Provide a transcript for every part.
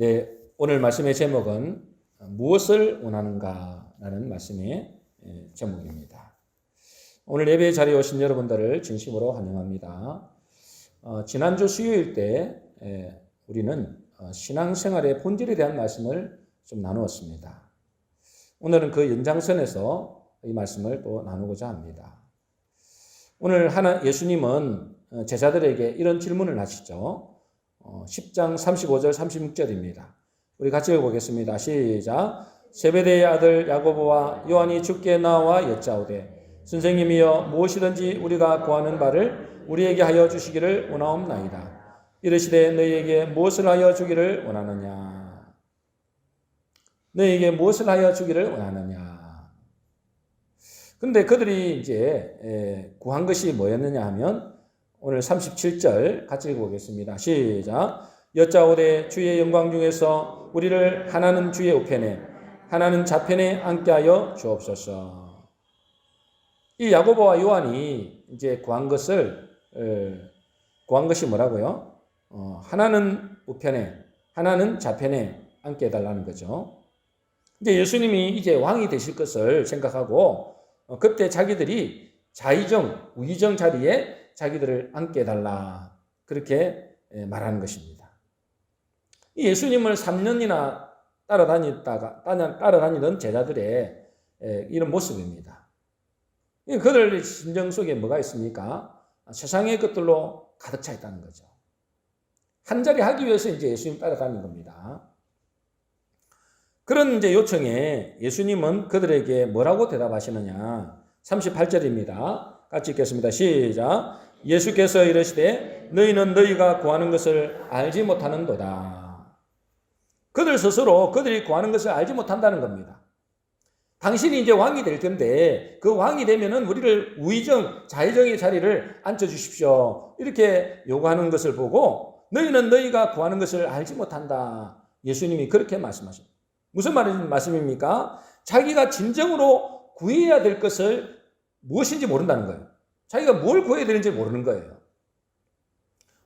네, 오늘 말씀의 제목은 무엇을 원하는가라는 말씀의 제목입니다. 오늘 예배 자리에 오신 여러분들을 진심으로 환영합니다. 지난주 수요일 때 우리는 신앙생활의 본질에 대한 말씀을 좀 나누었습니다. 오늘은 그 연장선에서 이 말씀을 또 나누고자 합니다. 오늘 예수님은 제자들에게 이런 질문을 하시죠. 10장 35절 36절입니다. 우리 같이 읽어보겠습니다. 시작. 세베대의 아들 야고보와 요한이 주께 나와 여짜오되 선생님이여 무엇이든지 우리가 구하는 바를 우리에게 하여 주시기를 원하옵나이다. 이르시되 너희에게 무엇을 하여 주기를 원하느냐. 너희에게 무엇을 하여 주기를 원하느냐. 근데 그들이 이제 구한 것이 뭐였느냐 하면 오늘 37절 같이 읽어보겠습니다. 시작. 여짜오되 주의 영광 중에서 우리를 하나는 주의 우편에 하나는 좌편에 앉게 하여 주옵소서. 이 야고보와 요한이 이제 구한 것이 뭐라고요? 하나는 우편에 하나는 좌편에 앉게 해달라는 거죠. 이제 예수님이 이제 왕이 되실 것을 생각하고 그때 자기들이 좌의정, 우의정 자리에 자기들을 앉게 해달라 그렇게 말하는 것입니다. 이 예수님을 3년이나 따라다니던 제자들의 이런 모습입니다. 그들 심정 속에 뭐가 있습니까? 세상의 것들로 가득 차 있다는 거죠. 한 자리 하기 위해서 이제 예수님 따라다니는 겁니다. 그런 이제 요청에 예수님은 그들에게 뭐라고 대답하시느냐? 38절입니다. 같이 읽겠습니다. 시작. 예수께서 이르시되 너희는 너희가 구하는 것을 알지 못하는도다. 그들 스스로 그들이 구하는 것을 알지 못한다는 겁니다. 당신이 이제 왕이 될 텐데 그 왕이 되면은 우리를 우의정, 좌의정의 자리를 앉혀주십시오. 이렇게 요구하는 것을 보고 너희는 너희가 구하는 것을 알지 못한다. 예수님이 그렇게 말씀하십니다. 무슨 말씀입니까? 자기가 진정으로 구해야 될 것을 무엇인지 모른다는 거예요. 자기가 뭘 구해야 되는지 모르는 거예요.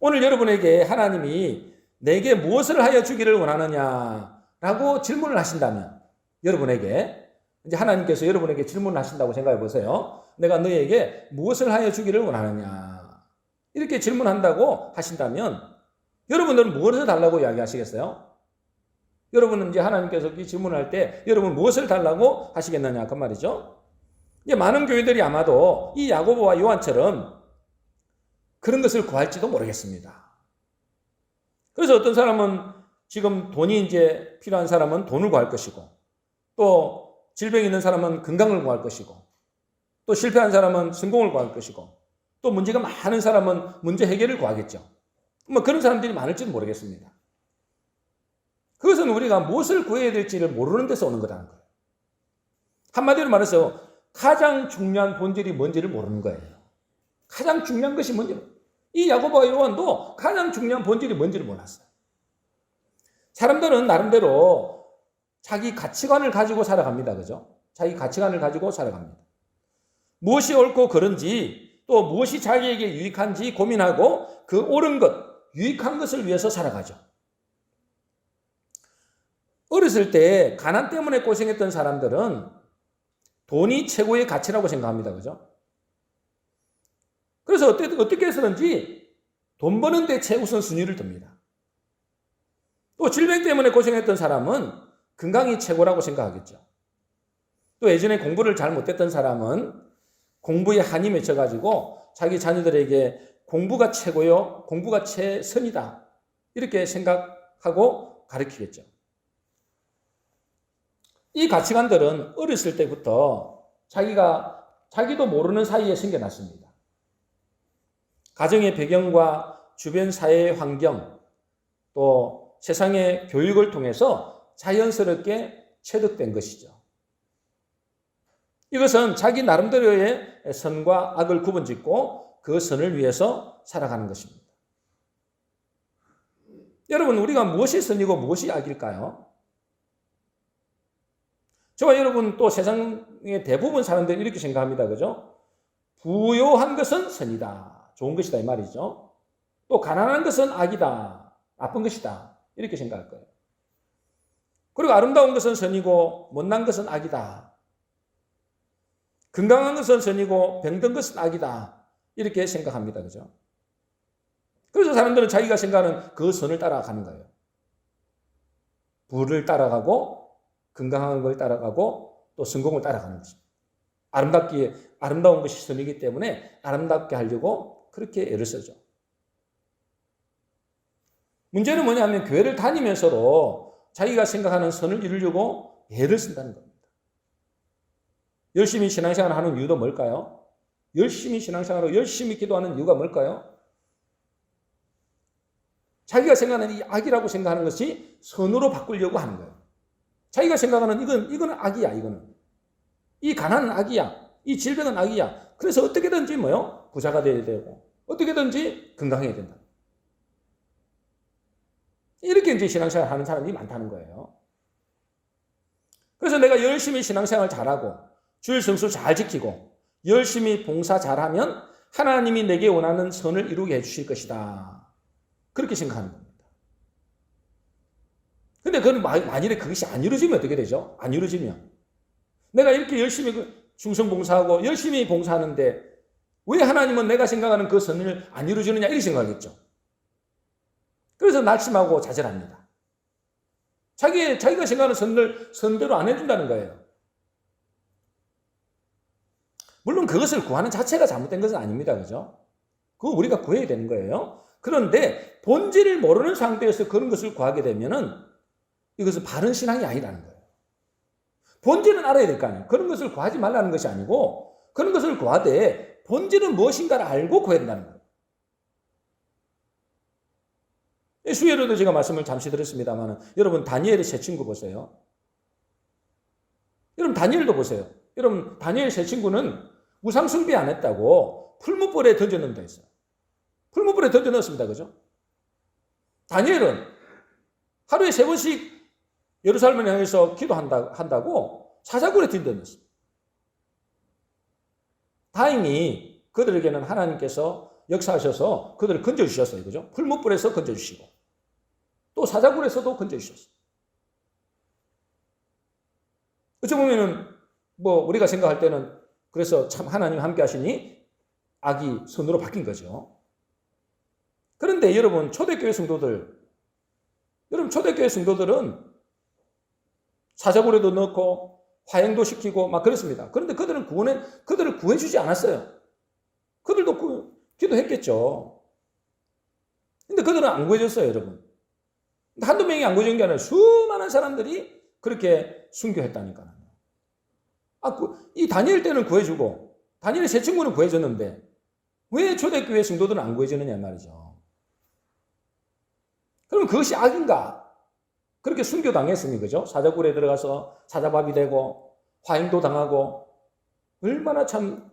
오늘 여러분에게 하나님이 내게 무엇을 하여 주기를 원하느냐라고 질문을 하신다면 여러분에게 이제 하나님께서 여러분에게 질문을 하신다고 생각해 보세요. 내가 너에게 무엇을 하여 주기를 원하느냐 이렇게 질문한다고 하신다면 여러분들은 무엇을 달라고 이야기하시겠어요? 여러분은 이제 하나님께서 이 질문할 때 여러분 무엇을 달라고 하시겠느냐 그 말이죠. 이제 많은 교회들이 아마도 이 야고보와 요한처럼 그런 것을 구할지도 모르겠습니다. 그래서 어떤 사람은 지금 돈이 이제 필요한 사람은 돈을 구할 것이고 또 질병이 있는 사람은 건강을 구할 것이고 또 실패한 사람은 성공을 구할 것이고 또 문제가 많은 사람은 문제 해결을 구하겠죠. 뭐 그런 사람들이 많을지는 모르겠습니다. 그것은 우리가 무엇을 구해야 될지를 모르는 데서 오는 거라는 거예요. 한마디로 말해서 가장 중요한 본질이 뭔지를 모르는 거예요. 가장 중요한 것이 뭔지. 이 야고보와 요한도 가장 중요한 본질이 뭔지를 몰랐어요. 사람들은 나름대로 자기 가치관을 가지고 살아갑니다. 그죠? 자기 가치관을 가지고 살아갑니다. 무엇이 옳고 그른지 또 무엇이 자기에게 유익한지 고민하고 그 옳은 것, 유익한 것을 위해서 살아가죠. 어렸을 때 가난 때문에 고생했던 사람들은 돈이 최고의 가치라고 생각합니다. 그죠? 그래서 어떻게 해서든지 돈 버는 데 최우선 순위를 둡니다. 또 질병 때문에 고생했던 사람은 건강이 최고라고 생각하겠죠. 또 예전에 공부를 잘 못했던 사람은 공부에 한이 맺혀가지고 자기 자녀들에게 공부가 최고요, 공부가 최선이다. 이렇게 생각하고 가르치겠죠. 이 가치관들은 어렸을 때부터 자기도 모르는 사이에 생겨났습니다. 가정의 배경과 주변 사회의 환경, 또 세상의 교육을 통해서 자연스럽게 체득된 것이죠. 이것은 자기 나름대로의 선과 악을 구분짓고 그 선을 위해서 살아가는 것입니다. 여러분, 우리가 무엇이 선이고 무엇이 악일까요? 저와 여러분 또 세상의 대부분 사람들이 이렇게 생각합니다. 그죠? 부요한 것은 선이다. 좋은 것이다. 이 말이죠. 또 가난한 것은 악이다. 나쁜 것이다. 이렇게 생각할 거예요. 그리고 아름다운 것은 선이고 못난 것은 악이다. 건강한 것은 선이고 병든 것은 악이다. 이렇게 생각합니다. 그죠? 그래서 사람들은 자기가 생각하는 그 선을 따라가는 거예요. 부를 따라가고 건강한 걸 따라가고 또 성공을 따라가는 것입니다. 아름다운 것이 선이기 때문에 아름답게 하려고 그렇게 애를 쓰죠. 문제는 뭐냐면 교회를 다니면서도 자기가 생각하는 선을 이루려고 애를 쓴다는 겁니다. 열심히 신앙생활을 하는 이유도 뭘까요? 열심히 신앙생활하고 열심히 기도하는 이유가 뭘까요? 자기가 생각하는 이 악이라고 생각하는 것이 선으로 바꾸려고 하는 거예요. 자기가 생각하는 이거는 악이야, 이거는. 이 가난은 악이야. 이 질병은 악이야. 그래서 어떻게든지 부자가 돼야 되고, 어떻게든지 건강해야 된다. 이렇게 이제 신앙생활 하는 사람이 많다는 거예요. 그래서 내가 열심히 신앙생활 잘하고, 주일 성수 잘 지키고, 열심히 봉사 잘하면 하나님이 내게 원하는 선을 이루게 해주실 것이다. 그렇게 생각하는 겁니다. 근데 그건 만일에 그것이 안 이루어지면 어떻게 되죠? 안 이루어지면. 내가 이렇게 열심히 충성봉사하고 열심히 봉사하는데 왜 하나님은 내가 생각하는 그 선을 안 이루어주느냐 이렇게 생각하겠죠. 그래서 낙심하고 좌절합니다. 자기가 생각하는 선을 선대로 안 해준다는 거예요. 물론 그것을 구하는 자체가 잘못된 것은 아닙니다. 그죠? 그거 우리가 구해야 되는 거예요. 그런데 본질을 모르는 상태에서 그런 것을 구하게 되면은 이것은 바른 신앙이 아니라는 거예요. 본질은 알아야 될 거 아니에요. 그런 것을 구하지 말라는 것이 아니고 그런 것을 구하되 본질은 무엇인가를 알고 구해야 된다는 거예요. 수요일에도 제가 말씀을 잠시 드렸습니다만 여러분 다니엘의 세 친구 보세요. 여러분 다니엘도 보세요. 여러분 다니엘 세 친구는 우상 숭배 안 했다고 풀무불에 던져넣는다 했어요. 풀무불에 던져넣었습니다. 그죠? 다니엘은 하루에 3번씩 예루살렘을 향해서 기도한다고 사자굴에 던져넣었어요. 다행히 그들에게는 하나님께서 역사하셔서 그들을 건져주셨어요. 그죠? 풀무불에서 건져주시고 또 사자굴에서도 건져주셨어요. 어찌 보면은 우리가 생각할 때는 그래서 참 하나님 함께 하시니 악이 선으로 바뀐 거죠. 그런데 여러분 초대교회 성도들은 사자굴에도 넣고 화형도 시키고 막 그랬습니다. 그런데 그들을 구해주지 않았어요. 그들도 기도했겠죠. 근데 그들은 안 구해줬어요, 여러분. 한두 명이 안 구해준 게 아니라 수많은 사람들이 그렇게 순교했다니까요. 이 다니엘 때는 구해주고 다니엘 세 친구는 구해줬는데 왜 초대교회 성도들은 안 구해주느냐 말이죠. 그럼 그것이 악인가? 그렇게 순교당했으니 그죠? 사자굴에 들어가서 사자밥이 되고 화형도 당하고 얼마나 참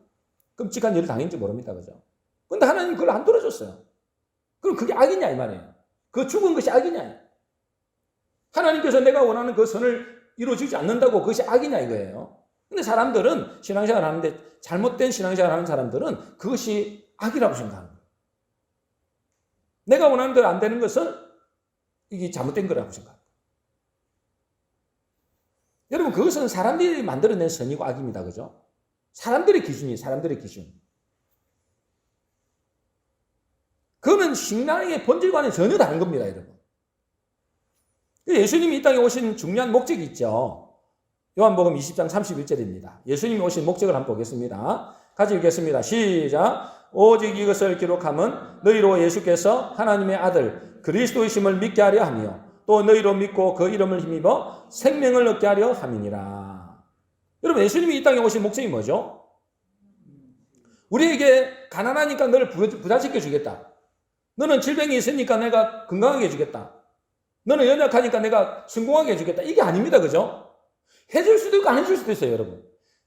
끔찍한 일을 당했는지 모릅니다. 그죠? 근데 하나님 그걸 안 들어줬어요. 그럼 그게 악이냐 이 말이에요. 그 죽은 것이 악이냐? 하나님께서 내가 원하는 그 선을 이루어지지 않는다고 그것이 악이냐 이거예요. 근데 사람들은 신앙생활 하는데 잘못된 신앙생활 하는 사람들은 그것이 악이라고 생각하는 거예요. 내가 원하는 대로 안 되는 것은 이게 잘못된 거라고 생각합니다. 여러분 그것은 사람들이 만들어낸 선이고 악입니다. 그죠? 사람들의 기준. 그거는 신앙의 본질과는 전혀 다른 겁니다. 여러분. 예수님이 이 땅에 오신 중요한 목적이 있죠. 요한복음 20장 31절입니다. 예수님이 오신 목적을 한번 보겠습니다. 같이 읽겠습니다. 시작. 오직 이것을 기록함은 너희로 예수께서 하나님의 아들 그리스도이심을 믿게 하려 하며 또 너희로 믿고 그 이름을 힘입어 생명을 얻게 하려 함이니라. 여러분 예수님이 이 땅에 오신 목적이 뭐죠? 우리에게 가난하니까 너를 부자시켜 주겠다. 너는 질병이 있으니까 내가 건강하게 해주겠다. 너는 연약하니까 내가 성공하게 해주겠다. 이게 아닙니다. 그죠? 해줄 수도 있고 안 해줄 수도 있어요. 여러분.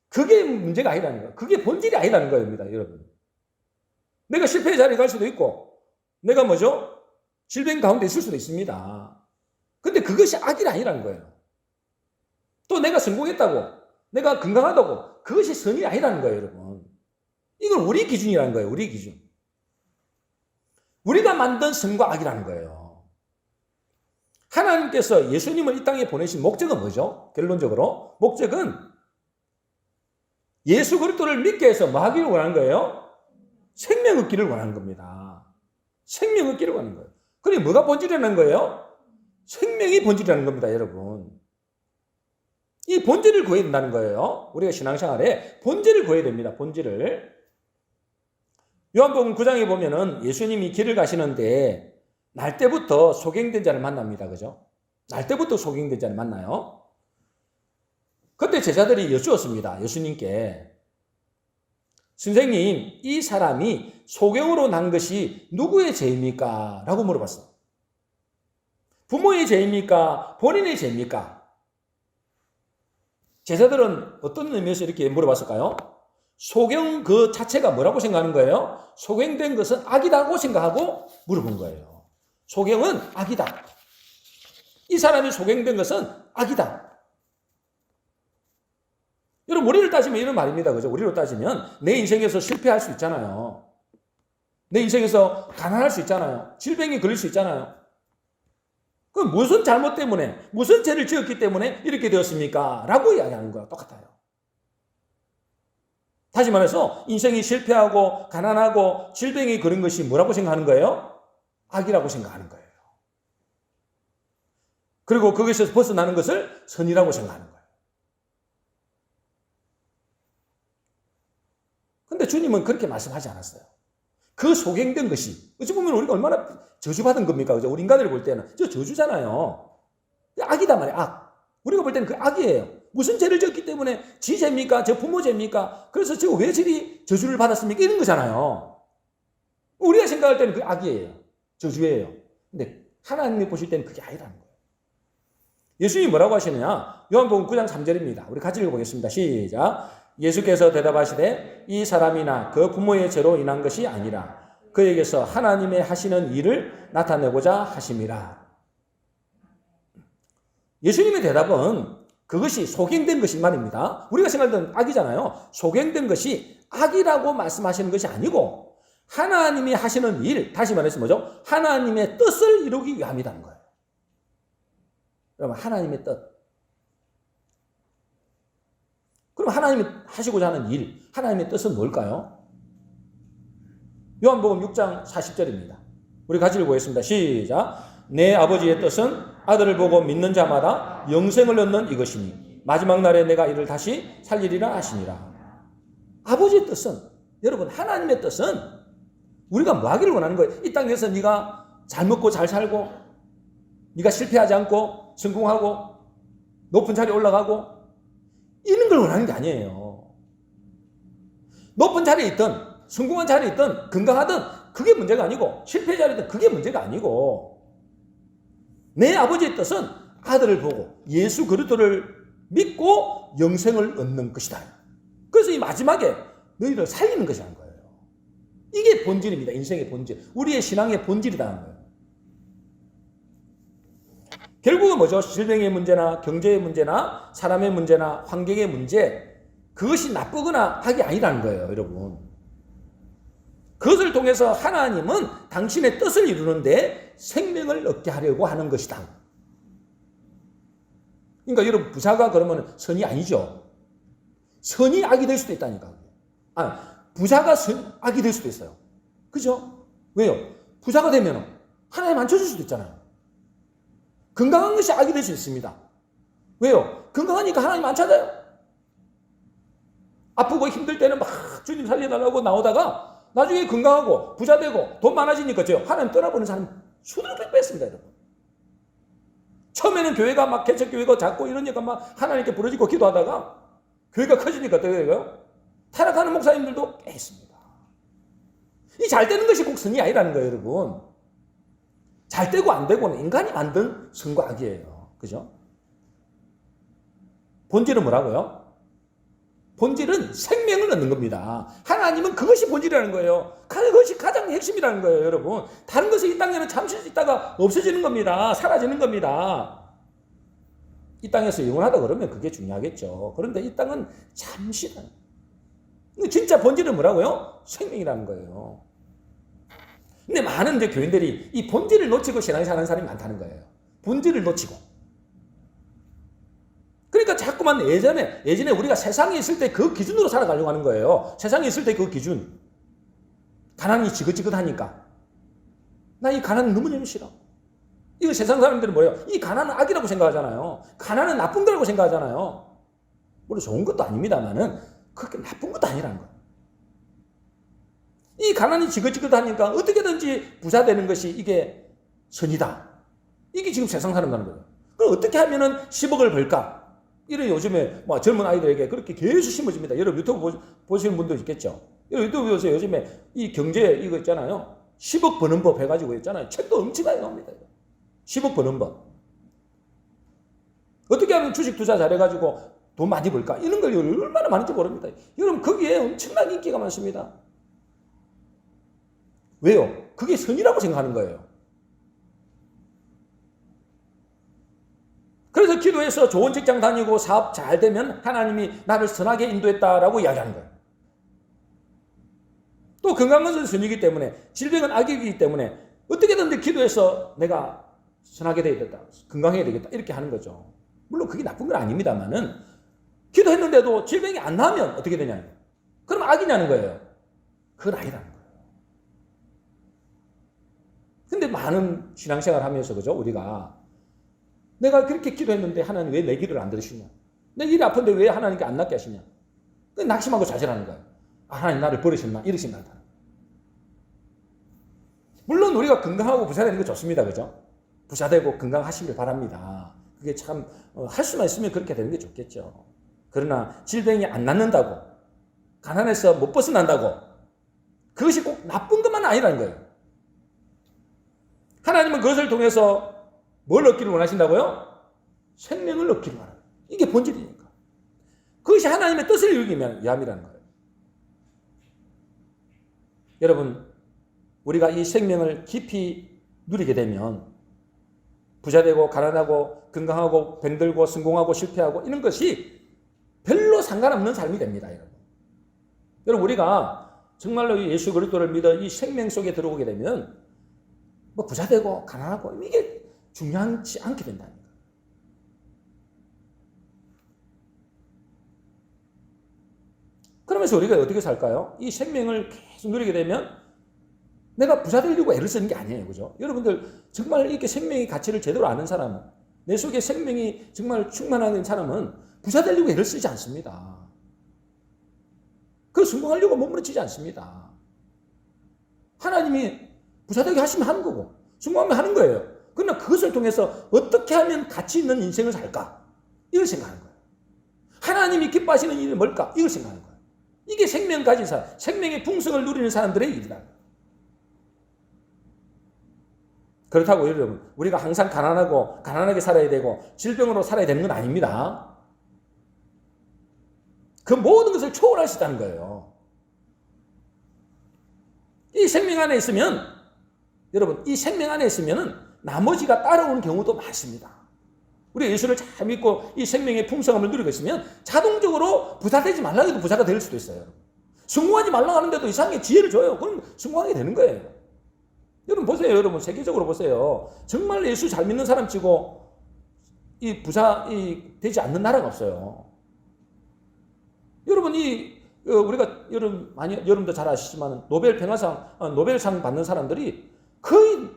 그게 문제가 아니라는 거예요. 그게 본질이 아니라는 겁니다. 여러분. 내가 실패의 자리에 갈 수도 있고 내가 질병 가운데 있을 수도 있습니다. 근데 그것이 악이 아니라는 거예요. 또 내가 성공했다고 내가 건강하다고 그것이 선이 아니라는 거예요. 여러분. 이건 우리 기준이라는 거예요. 우리 기준. 우리가 만든 선과 악이라는 거예요. 하나님께서 예수님을 이 땅에 보내신 목적은 뭐죠? 결론적으로 목적은 예수 그리스도를 믿게 해서 뭐 하기를 원하는 거예요? 생명 얻기를 원하는 겁니다. 생명 얻기를 원하는 거예요. 그게 뭐가 본질이라는 거예요? 생명이 본질이라는 겁니다, 여러분. 이 본질을 구해야 된다는 거예요. 우리가 신앙생활에 본질을 구해야 됩니다. 본질을. 요한복음 9장에 보면은 예수님이 길을 가시는데 날 때부터 소경된 자를 만납니다. 그죠? 날 때부터 소경된 자를 만나요. 그때 제자들이 여쭈었습니다. 예수님께. 선생님, 이 사람이 소경으로 난 것이 누구의 죄입니까? 라고 물어봤어요. 부모의 죄입니까? 본인의 죄입니까? 제자들은 어떤 의미에서 이렇게 물어봤을까요? 소경 그 자체가 뭐라고 생각하는 거예요? 소경된 것은 악이다고 생각하고 물어본 거예요. 소경은 악이다. 이 사람이 소경된 것은 악이다. 여러분, 우리를 따지면 이런 말입니다. 그죠? 우리로 따지면 내 인생에서 실패할 수 있잖아요. 내 인생에서 가난할 수 있잖아요. 질병이 걸릴 수 있잖아요. 그럼 무슨 잘못 때문에, 무슨 죄를 지었기 때문에 이렇게 되었습니까? 라고 이야기하는 거야. 똑같아요. 다시 말해서 인생이 실패하고 가난하고 질병이 걸린 것이 뭐라고 생각하는 거예요? 악이라고 생각하는 거예요. 그리고 거기서 벗어나는 것을 선이라고 생각하는 거예요. 근데 주님은 그렇게 말씀하지 않았어요. 그 소경된 것이, 어찌 보면 우리가 얼마나 저주받은 겁니까? 그죠? 우리 인간들이 볼 때는. 저 저주잖아요. 악이단 말이에요, 악. 우리가 볼 때는 그 악이에요. 무슨 죄를 지었기 때문에 지 죄입니까? 저 부모 죄입니까? 그래서 저 왜 저리 저주를 받았습니까? 이런 거잖아요. 우리가 생각할 때는 그 악이에요. 저주예요. 근데 하나님이 보실 때는 그게 아니라는 거예요. 예수님이 뭐라고 하시느냐? 요한복음 9장 3절입니다. 우리 같이 읽어보겠습니다. 시작. 예수께서 대답하시되 이 사람이나 그 부모의 죄로 인한 것이 아니라 그에게서 하나님의 하시는 일을 나타내고자 하심이라. 예수님의 대답은 그것이 소경된 것인 말입니다. 우리가 생각하던 악이잖아요. 소경된 것이 악이라고 말씀하시는 것이 아니고 하나님이 하시는 일, 다시 말해서 뭐죠? 하나님의 뜻을 이루기 위함이라는 거예요. 여러분, 하나님의 뜻. 그럼 하나님이 하시고자 하는 일, 하나님의 뜻은 뭘까요? 요한복음 6장 40절입니다. 우리 같이 읽어보겠습니다. 시작. 내 아버지의 뜻은 아들을 보고 믿는 자마다 영생을 얻는 이것이니 마지막 날에 내가 이를 다시 살리리라 하시니라. 아버지의 뜻은, 여러분, 하나님의 뜻은 우리가 뭐 하기를 원하는 거예요? 이 땅에서 네가 잘 먹고 잘 살고 네가 실패하지 않고 성공하고 높은 자리에 올라가고 이런 걸 원하는 게 아니에요. 높은 자리에 있든 성공한 자리에 있든 건강하든 그게 문제가 아니고 실패 자리든 그게 문제가 아니고 내 아버지의 뜻은 아들을 보고 예수 그리스도를 믿고 영생을 얻는 것이다. 그래서 이 마지막에 너희를 살리는 것이라는 거예요. 이게 본질입니다. 인생의 본질. 우리의 신앙의 본질이라는 거예요. 결국은 뭐죠? 질병의 문제나 경제의 문제나 사람의 문제나 환경의 문제, 그것이 나쁘거나 악이 아니라는 거예요, 여러분. 그것을 통해서 하나님은 당신의 뜻을 이루는데 생명을 얻게 하려고 하는 것이다. 그러니까 여러분, 부자가 그러면 선이 아니죠. 선이 악이 될 수도 있다니까. 부자가 악이 될 수도 있어요. 그죠? 왜요? 부자가 되면 하나님 안 쳐줄 수도 있잖아요. 건강한 것이 악이 될 수 있습니다. 왜요? 건강하니까 하나님 안 찾아요. 아프고 힘들 때는 막 주님 살려달라고 나오다가 나중에 건강하고 부자 되고 돈 많아지니까 하나님 떠나보는 사람 수두룩 뺐습니다, 여러분. 처음에는 교회가 막 개척교회가 작고 이러니까 막 하나님께 부르짖고 기도하다가 교회가 커지니까 어떻게 돼요? 타락하는 목사님들도 꽤 있습니다. 이 잘 되는 것이 꼭 선이 아니라는 거예요, 여러분. 잘 되고 안 되고는 인간이 만든 선과 악이에요. 그죠? 본질은 뭐라고요? 본질은 생명을 얻는 겁니다. 하나님은 그것이 본질이라는 거예요. 그것이 가장 핵심이라는 거예요, 여러분. 다른 것이 이 땅에는 잠시 있다가 없어지는 겁니다. 사라지는 겁니다. 이 땅에서 영원하다 그러면 그게 중요하겠죠. 그런데 이 땅은 잠시다. 진짜 본질은 뭐라고요? 생명이라는 거예요. 근데 많은 이제 교인들이 이 본질을 놓치고 신앙생활 하는 사람이 많다는 거예요. 본질을 놓치고. 그러니까 자꾸만 예전에 우리가 세상에 있을 때 그 기준으로 살아가려고 하는 거예요. 세상에 있을 때 그 기준. 가난이 지긋지긋하니까. 나 이 가난 너무너무 싫어. 이거 세상 사람들은 뭐예요? 이 가난은 악이라고 생각하잖아요. 가난은 나쁜 거라고 생각하잖아요. 물론 좋은 것도 아닙니다만은 그렇게 나쁜 것도 아니라는 거예요. 이 가난이 지긋지긋하니까 어떻게든지 부자 되는 것이 이게 선이다. 이게 지금 세상 사람 하는 거예요. 그럼 어떻게 하면은 10억을 벌까? 이런 요즘에 뭐 젊은 아이들에게 그렇게 계속 심어집니다. 여러분 유튜브 보시는 분도 있겠죠. 여러분 유튜브 보세요. 요즘에 이 경제 이거 있잖아요. 10억 버는 법 해가지고 있잖아요. 책도 엄청나게 나옵니다. 10억 버는 법. 어떻게 하면 주식 투자 잘해가지고 돈 많이 벌까? 이런 걸 얼마나 많은지 모릅니다. 여러분 거기에 엄청난 인기가 많습니다. 왜요? 그게 선이라고 생각하는 거예요. 그래서 기도해서 좋은 직장 다니고 사업 잘 되면 하나님이 나를 선하게 인도했다라고 이야기하는 거예요. 또 건강한 것은 선이기 때문에 질병은 악이기 때문에 어떻게든 기도해서 내가 선하게 되겠다. 건강해야 되겠다. 이렇게 하는 거죠. 물론 그게 나쁜 건 아닙니다만은 기도했는데도 질병이 안 나면 어떻게 되냐는 거예요. 그럼 악이냐는 거예요. 그건 아니라는 거예요. 근데 많은 신앙생활 하면서 그죠? 우리가 내가 그렇게 기도했는데 하나님 왜 내 기도를 안 들으시냐? 내 일이 아픈데 왜 하나님께 안 낫게 하시냐? 낙심하고 좌절하는 거예요. 하나님 나를 버리셨나? 이러신 말다. 물론 우리가 건강하고 부자되는 게 좋습니다. 그죠? 부자되고 건강하시길 바랍니다. 그게 참 할 수만 있으면 그렇게 되는 게 좋겠죠. 그러나 질병이 안 낫는다고 가난해서 못 벗어난다고 그것이 꼭 나쁜 것만 아니라는 거예요. 하나님은 그것을 통해서 뭘 얻기를 원하신다고요? 생명을 얻기를 원합니다. 이게 본질이니까. 그것이 하나님의 뜻을 이루기 위함이라는 거예요. 여러분, 우리가 이 생명을 깊이 누리게 되면 부자되고 가난하고 건강하고 병들고 성공하고 실패하고 이런 것이 별로 상관없는 삶이 됩니다. 여러분 우리가 정말로 예수 그리스도를 믿어 이 생명 속에 들어오게 되면 뭐 부자되고 가난하고 이게 중요하지 않게 된다는 거예요. 그러면서 우리가 어떻게 살까요? 이 생명을 계속 누리게 되면 내가 부자 되려고 애를 쓰는 게 아니에요. 그죠? 여러분들 정말 이렇게 생명의 가치를 제대로 아는 사람은 내 속에 생명이 정말 충만한 사람은 부자 되려고 애를 쓰지 않습니다. 그 성공하려고 몸부림치지 않습니다. 하나님이 부자 되게 하시면 하는 거고 성공하면 하는 거예요. 그러나 그것을 통해서 어떻게 하면 가치 있는 인생을 살까? 이걸 생각하는 거예요. 하나님이 기뻐하시는 일이 뭘까? 이걸 생각하는 거예요. 이게 생명 가진 사람, 생명의 풍성을 누리는 사람들의 일이다. 그렇다고 여러분 우리가 항상 가난하게 살아야 되고 질병으로 살아야 되는 건 아닙니다. 그 모든 것을 초월할 수 있다는 거예요. 이 생명 안에 있으면 여러분 이 생명 안에 있으면 나머지가 따라오는 경우도 많습니다. 우리가 예수를 잘 믿고 이 생명의 풍성함을 누리고 있으면 자동적으로 부자 되지 말라고 해도 부자가 될 수도 있어요. 성공하지 말라고 하는데도 이상하게 지혜를 줘요. 그럼 성공하게 되는 거예요. 여러분 보세요. 여러분 세계적으로 보세요. 정말 예수 잘 믿는 사람 치고 이 부자 되지 않는 나라가 없어요. 여러분 우리가 여러분도 잘 아시지만 노벨 평화상 노벨상 받는 사람들이 거의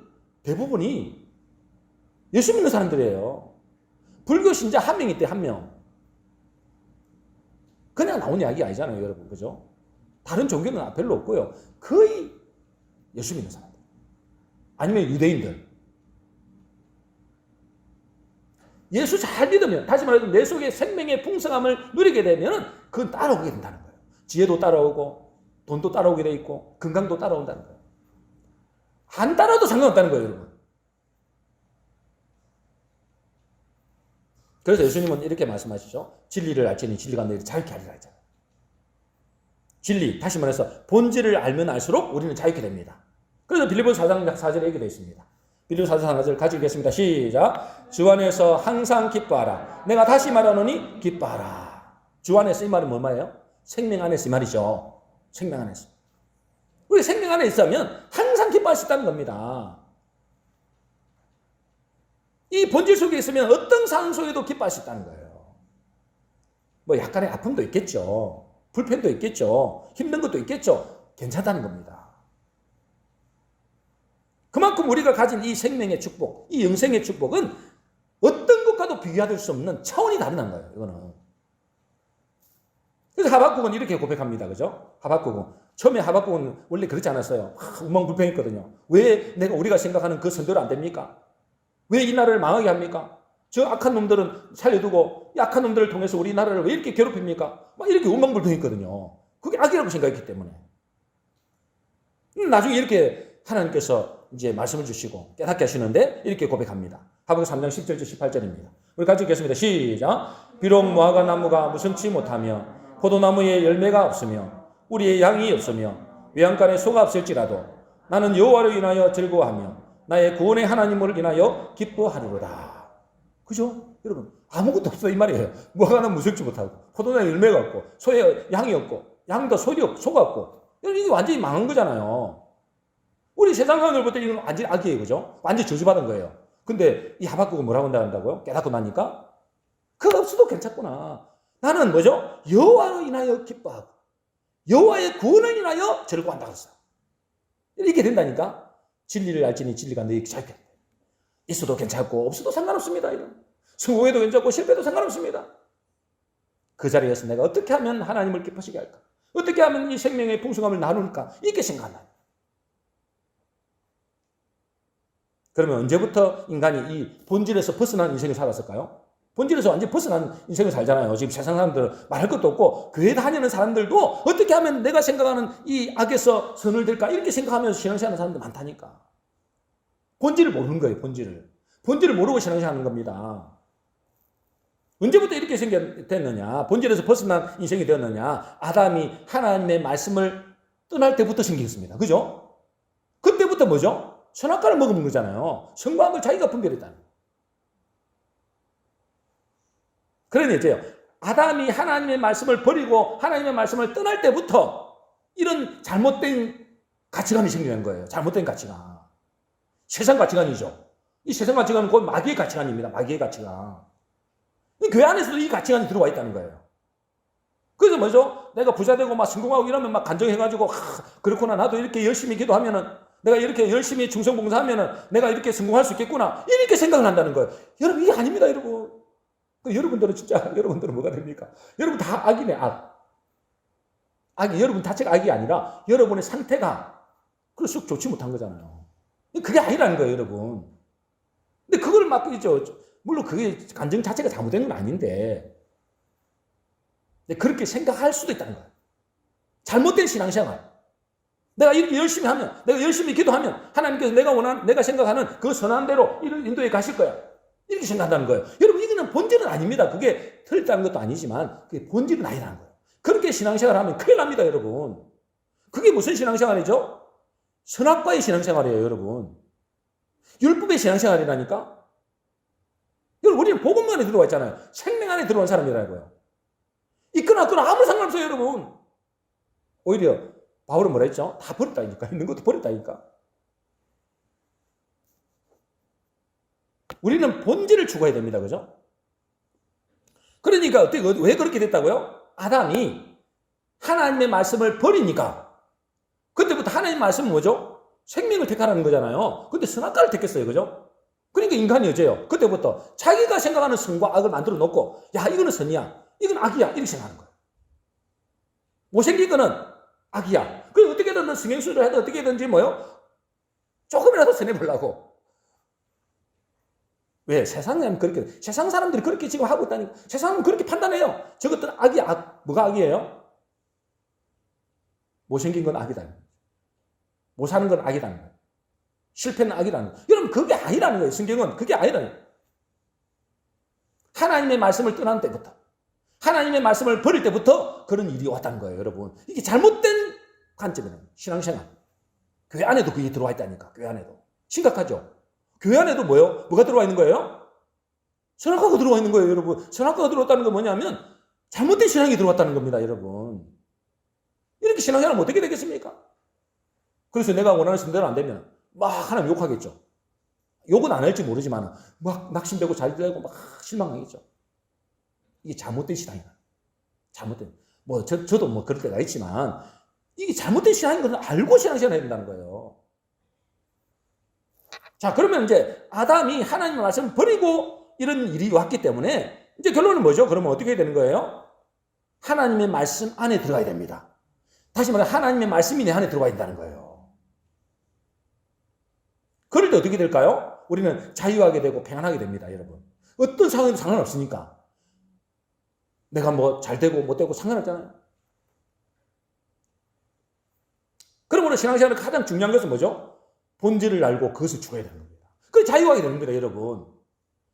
대부분이 예수 믿는 사람들이에요. 불교 신자 한 명 있대, 한 명. 그냥 나온 이야기 아니잖아요, 여러분. 그죠? 다른 종교는 별로 없고요. 거의 예수 믿는 사람들. 아니면 유대인들. 예수 잘 믿으면, 다시 말해서 내 속에 생명의 풍성함을 누리게 되면 그건 따라오게 된다는 거예요. 지혜도 따라오고, 돈도 따라오게 돼 있고, 건강도 따라온다는 거예요. 안 따라도 상관없다는 거예요, 여러분. 그래서 예수님은 이렇게 말씀하시죠. 진리를 알지니 진리가 너희를 자유케 하리라 했잖아요. 진리, 다시 말해서 본질을 알면 알수록 우리는 자유케 됩니다. 그래서 빌립보서 4장 4절에 이렇게 되어 있습니다. 빌립보서 4장 4절 같이 읽겠습니다. 시작. 주 안에서 항상 기뻐하라. 내가 다시 말하노니 기뻐하라. 주 안에서 이 말은 뭐 말이에요? 생명 안에서 이 말이죠. 생명 안에서. 우리 생명 안에 있으면 항상 기뻐할 수 있다는 겁니다. 이 본질 속에 있으면 어떤 상황 속에도 기뻐할 수 있다는 거예요. 뭐 약간의 아픔도 있겠죠. 불편도 있겠죠. 힘든 것도 있겠죠. 괜찮다는 겁니다. 그만큼 우리가 가진 이 생명의 축복, 이 영생의 축복은 어떤 것과도 비교할 수 없는 차원이 다르다는 거예요. 이거는. 그래서 하박국은 이렇게 고백합니다. 그죠? 하박국은. 처음에 하박국은 원래 그렇지 않았어요. 엉망불평했거든요. 왜 우리가 생각하는 그 선대로 안 됩니까? 왜 이 나라를 망하게 합니까? 저 악한 놈들은 살려두고 이 악한 놈들을 통해서 우리 나라를 왜 이렇게 괴롭힙니까? 막 이렇게 엉망불평했거든요. 그게 악이라고 생각했기 때문에. 나중에 이렇게 하나님께서 이제 말씀을 주시고 깨닫게 하시는데 이렇게 고백합니다. 하박국 3장 10절 18절입니다. 우리 같이 읽겠습니다. 시작. 비록 무화과 나무가 무성치 못하며 포도나무에 열매가 없으며 우리의 양이 없으며 외양간에 소가 없을지라도 나는 여호와로 인하여 즐거워하며 나의 구원의 하나님을 인하여 기뻐하리로다. 그죠? 여러분 아무것도 없어 이 말이에요. 무화과는 무성치 못하고 포도나무에 열매가 없고 소에 양이 없고 양도 소가 없고 이게 완전히 망한 거잖아요. 우리 세상을 볼 때 이건 완전히 악이에요. 그죠? 완전히 저주받은 거예요. 근데 이 하박국은 뭐라고 한다고요? 깨닫고 나니까 그거 없어도 괜찮구나. 나는 뭐죠? 여호와로 인하여 기뻐하고 여호와의 구원을 인하여 즐거워한다고 했어요. 이렇게 된다니까. 진리를 알지니 진리가 너희에게 자유케 있어도 괜찮고 없어도 상관없습니다. 이런. 성공해도 괜찮고 실패도 상관없습니다. 그 자리에서 내가 어떻게 하면 하나님을 기쁘시게 할까? 어떻게 하면 이 생명의 풍성함을 나눌까? 이렇게 생각한다. 그러면 언제부터 인간이 이 본질에서 벗어난 인생을 살았을까요? 본질에서 완전히 벗어난 인생을 살잖아요. 지금 세상 사람들 말할 것도 없고 교회 다니는 사람들도 어떻게 하면 내가 생각하는 이 악에서 선을 될까 이렇게 생각하면서 신앙생활하는 사람들 많다니까. 본질을 모르는 거예요. 본질을 모르고 신앙생활하는 겁니다. 언제부터 이렇게 됐느냐? 본질에서 벗어난 인생이 되었느냐? 아담이 하나님의 말씀을 떠날 때부터 생겼습니다. 그죠? 그때부터 뭐죠? 선악과를 먹은 거잖아요. 선과 악을 자기가 분별했다는. 그러니 이제요. 아담이 하나님의 말씀을 버리고 하나님의 말씀을 떠날 때부터 이런 잘못된 가치관이 생기는 거예요. 잘못된 가치관. 세상 가치관이죠. 이 세상 가치관은 곧 마귀의 가치관입니다. 마귀의 가치관. 교회 안에서도 이 가치관이 들어와 있다는 거예요. 그래서 뭐죠? 내가 부자 되고 막 성공하고 이러면 막 간정해가지고 그렇구나. 나도 이렇게 열심히 기도하면은 내가 이렇게 열심히 충성봉사하면은 내가 이렇게 성공할 수 있겠구나. 이렇게 생각을 한다는 거예요. 여러분 이게 아닙니다. 여러분. 여러분들은 진짜 여러분들은 뭐가 됩니까? 여러분 다 악이네. 악이 여러분 자체가 악이 아니라 여러분의 상태가 쑥 좋지 못한 거잖아요. 그게 아니라는 거예요. 여러분. 근데 그걸 막 있죠. 물론 그게 감정 자체가 잘못된 건 아닌데 그렇게 생각할 수도 있다는 거예요. 잘못된 신앙생활. 내가 이렇게 열심히 하면, 내가 열심히 기도하면 하나님께서 내가 생각하는 그 선한 대로 이런 인도에 가실 거야. 이렇게 생각한다는 거예요. 여러분 이거는 본질은 아닙니다. 그게 틀렸다는 것도 아니지만 그게 본질은 아니라는 거예요. 그렇게 신앙생활을 하면 큰일 납니다. 여러분. 그게 무슨 신앙생활이죠? 선악과의 신앙생활이에요. 여러분. 율법의 신앙생활이라니까. 여러분 우리는 복음 안에 들어와 있잖아요. 생명 안에 들어온 사람이라고요. 있거나 없거나 아무 상관없어요. 여러분. 오히려 바울은 뭐라 했죠? 다 버렸다니까. 있는 것도 버렸다니까. 우리는 본질을 추구해야 됩니다. 그죠? 그러니까 왜 그렇게 됐다고요? 아담이 하나님의 말씀을 버리니까 그때부터 하나님의 말씀은 뭐죠? 생명을 택하라는 거잖아요. 근데 선악과를 택했어요. 그죠? 그러니까 인간이 어째요? 그때부터 자기가 생각하는 선과 악을 만들어 놓고 야 이거는 선이야. 이건 악이야. 이렇게 생각하는 거예요. 못생긴 거는 악이야. 그래서 어떻게든 성형수술을 해도 어떻게든지 뭐요? 조금이라도 선해보려고. 왜? 세상 사람들이 그렇게 지금 하고 있다니까. 세상은 그렇게 판단해요. 저것들은 악이야. 뭐가 악이에요? 못생긴 건 악이다. 못 사는 건 악이라는 거예요. 실패는 악이라는 거예요. 여러분, 그게 아니라는 거예요. 성경은 그게 아니라는 거예요. 하나님의 말씀을 떠난 때부터, 하나님의 말씀을 버릴 때부터 그런 일이 왔다는 거예요, 여러분. 이게 잘못된 관점이에요. 신앙생활. 교회 안에도 그게 들어와 있다니까. 교회 안에도. 심각하죠? 교회 안에도 뭐가 들어와 있는 거예요? 선악과가 들어와 있는 거예요, 여러분. 선악과가 들어왔다는 건 뭐냐면 잘못된 신앙이 들어왔다는 겁니다, 여러분. 이렇게 신앙생활하면 어떻게 되겠습니까? 그래서 내가 원하는 선대로 안 되면 막 하나님 욕하겠죠. 욕은 안 할지 모르지만 막 낙심되고 잘되고 막 실망하겠죠. 이게 잘못된 신앙이야. 잘못된. 저도 뭐 그럴 때가 있지만 이게 잘못된 신앙인 걸 알고 신앙생활 해야 된다는 거예요. 자, 그러면 이제 아담이 하나님의 말씀을 버리고 이런 일이 왔기 때문에 이제 결론은 뭐죠? 그러면 어떻게 해야 되는 거예요? 하나님의 말씀 안에 들어가야 됩니다. 다시 말해 하나님의 말씀이 내 안에 들어가야 된다는 거예요. 그럴 때 어떻게 될까요? 우리는 자유하게 되고 평안하게 됩니다, 여러분. 어떤 상황에도 상관없으니까. 내가 뭐 잘 되고 못 되고 상관없잖아요. 그러므로 신앙생활의 가장 중요한 것은 뭐죠? 본질을 알고 그것을 죽어야 되는 겁니다. 그게 자유하게 되는 겁니다, 여러분.